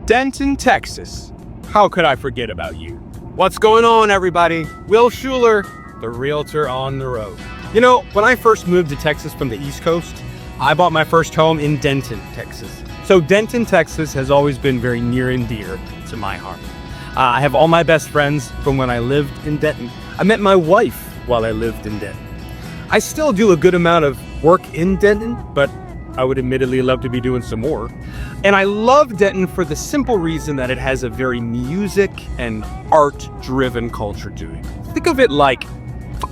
Denton, Texas. How could I forget about you? What's going on, everybody? Will Shuler, the Realtor on the road. You know, when I first moved to Texas from the East Coast, I bought my first home in Denton, Texas. So Denton, Texas has always been very near and dear to my heart. I have all my best friends from when I lived in Denton. I met my wife while I lived in Denton. I still do a good amount of work in Denton, but I would admittedly love to be doing some more. And I love Denton for the simple reason that it has a very music and art-driven culture to it. Think of it like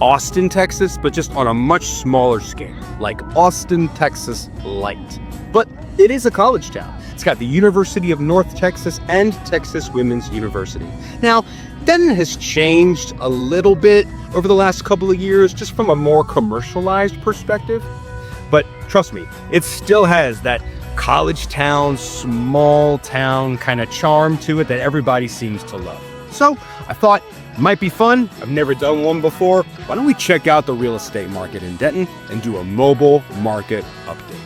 Austin, Texas, but just on a much smaller scale, like Austin, Texas light. But it is a college town. It's got the University of North Texas and Texas Women's University. Now, Denton has changed a little bit over the last couple of years, just from a more commercialized perspective. But trust me, it still has that college town, small town kind of charm to it that everybody seems to love. So I thought it might be fun. I've never done one before. Why don't we check out the real estate market in Denton and do a mobile market update?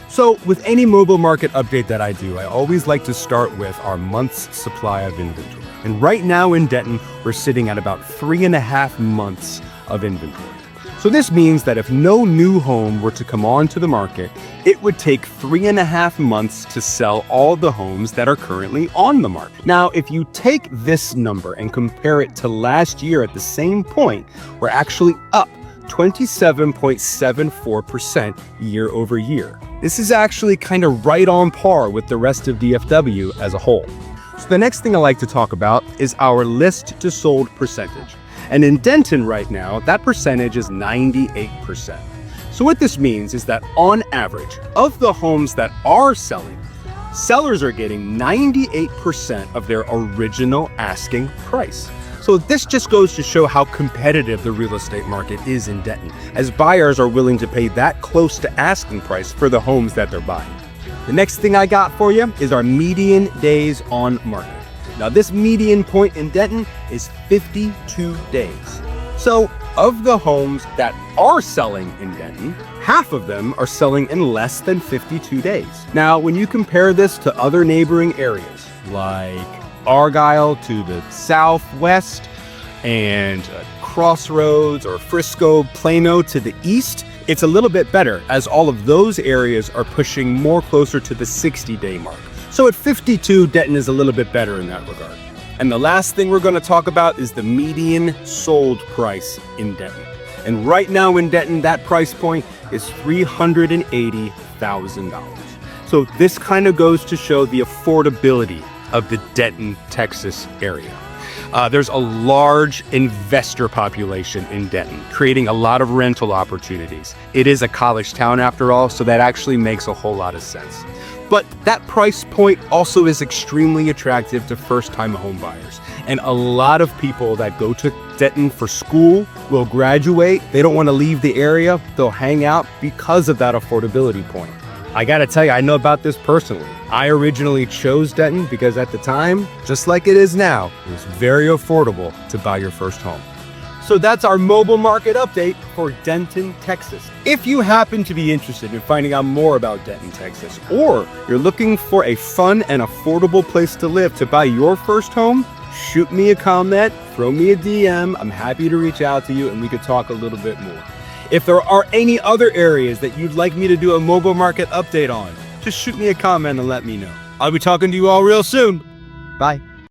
So with any mobile market update that I do, I always like to start with our month's supply of inventory. And right now in Denton, we're sitting at about 3.5 months of inventory. So this means that if no new home were to come onto the market, it would take 3.5 months to sell all the homes that are currently on the market. Now, if you take this number and compare it to last year at the same point, we're actually up 27.74% year over year. This is actually kind of right on par with the rest of DFW as a whole. So the next thing I like to talk about is our list to sold percentage. And in Denton right now, that percentage is 98%. So what this means is that on average, of the homes that are selling, sellers are getting 98% of their original asking price. So this just goes to show how competitive the real estate market is in Denton, as buyers are willing to pay that close to asking price for the homes that they're buying. The next thing I got for you is our median days on market. Now this median point in Denton is 52 days. So of the homes that are selling in Denton, half of them are selling in less than 52 days. Now, when you compare this to other neighboring areas like Argyle to the southwest and Crossroads or Frisco, Plano to the east, it's a little bit better as all of those areas are pushing more closer to the 60-day mark. So at 52, Denton is a little bit better in that regard. And the last thing we're going to talk about is the median sold price in Denton. And right now in Denton, that price point is $380,000. So this kind of goes to show the affordability of the Denton, Texas area. There's a large investor population in Denton, creating a lot of rental opportunities. It is a college town after all, so that actually makes a whole lot of sense. But that price point also is extremely attractive to first-time home buyers. And a lot of people that go to Denton for school will graduate. They don't want to leave the area. They'll hang out because of that affordability point. I gotta tell you, I know about this personally. I originally chose Denton because at the time, just like it is now, it was very affordable to buy your first home. So that's our mobile market update for Denton, Texas. If you happen to be interested in finding out more about Denton, Texas, or you're looking for a fun and affordable place to live to buy your first home, shoot me a comment, throw me a DM. I'm happy to reach out to you and we could talk a little bit more. If there are any other areas that you'd like me to do a mobile market update on, just shoot me a comment and let me know. I'll be talking to you all real soon. Bye.